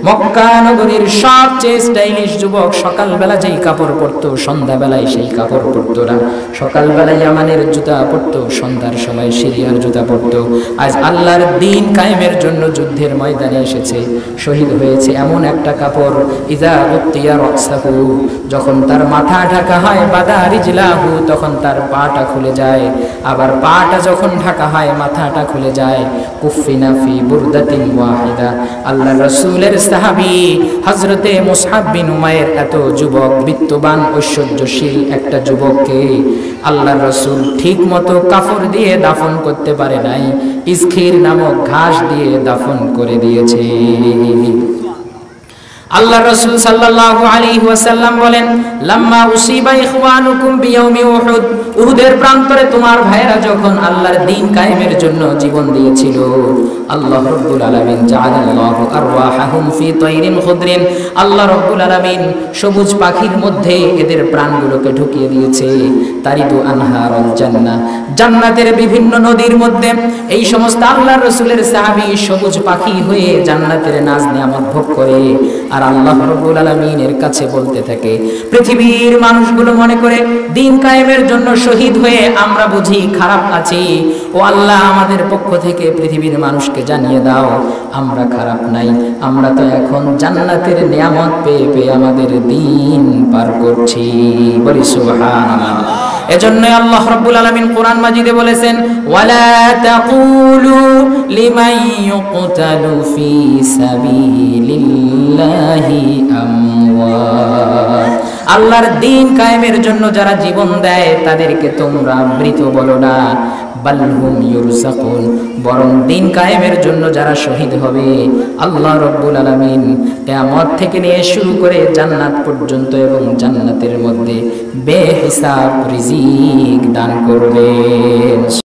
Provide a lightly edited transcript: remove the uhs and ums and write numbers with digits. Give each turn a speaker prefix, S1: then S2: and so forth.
S1: মক্কা নগরীর সবচেয়ে স্টাইলিশ যুবক সকালবেলা যেই কাপড় পরতো সন্ধ্যাবেলায় সেই কাপড় পরতো না। সকালবেলায় ইয়ামানের জুতা পরতো, সন্ধ্যার সময় সিরিয়ার জুতা পরতো। আজ আল্লাহর দ্বীন কায়েমের জন্য যুদ্ধের ময়দানে এসেছে, শহীদ হয়েছে এমন একটা কাপড়, ইযা উতিয়া রাসাহু, যখন তার মাথা ঢাকা হয়, বাদা রিজলাহু, তখন তার পাটা খুলে যায়। আবার পাটা যখন ঢাকা হয় মাথাটা খুলে যায়। কুফিনা ফি বুরদাতিন ওয়াহিদা, আল্লাহর রাসূলের সাহাবী হযরতে মুসআব বিন উমাইর এত যুবক, বিত্তবান, ঐশ্বর্যশীল একটা যুবককে আল্লাহর রাসূল ঠিক মতো কাফড় দিয়ে দাফন করতে পারে নাই, ইসখির নামক ঘাস দিয়ে দাফন করে দিয়েছে। আল্লাহর রাসূল সাল্লাল্লাহু আলাইহি ওয়াসাল্লাম বলেন, লাম্মা উসিবা ইখওয়ানুকুম বিয়াউমি উহুদ, উহুদের প্রান্তরে তোমার ভাইরা যখন আল্লাহর দ্বীন কায়েমের জন্য জীবন দিয়েছিল, আল্লাহ রাব্বুল আলামিন জাআলাল্লাহু আরওয়াহাহুম ফি তায়রিন খুদরিন, আল্লাহ রাব্বুল আলামিন সবুজ পাখির মধ্যে এদের প্রাণগুলোকে ঢুকিয়ে দিয়েছে। তারিদু আনহারুল জান্নাহ, জান্নাতের বিভিন্ন নদীর মধ্যে এই সমস্ত আল্লাহর রাসূলের সাহাবী সবুজ পাখি হয়ে জান্নাতের নাজ নিয়ামত ভোগ করে। আর আল্লাহ রাব্বুল আলামিনের কাছে বলতে থাকে, পৃথিবীর মানুষগুলো মনে করে দ্বীন কায়েমের জন্য শহীদ হয়ে আমরা বুঝি খারাপ আছি, ও আল্লাহ আমাদের পক্ষ থেকে পৃথিবীর মানুষকে জানিয়ে দাও আমরা খারাপ নাই, আমরা তো এখন জান্নাতের নিয়ামত পেয়ে পেয়ে আমাদের দিন পার করছি। বলি সুবহানাল্লাহ। এজন্যই আল্লাহ রাব্বুল আলামিন কোরআন মাজিদে বলেছেন, ওয়ালা তাকুলু লিমান ইউকতালু ফি সাবিলিল্লাহি আমওয়াত, আল্লাহর দ্বীন কায়েমের জন্য যারা জীবন দেয় তাদেরকে তোমরা মৃত বলো না, বাল হুম ইউরযাকুন, বরং দ্বীন কায়েমের জন্য যারা শহীদ হবে আল্লাহ রাব্বুল আলামিন কিয়ামত থেকে নিয়ে শুরু করে জান্নাত পর্যন্ত এবং জান্নাতের মধ্যে বেহিসাব রিজিক দান করবেন।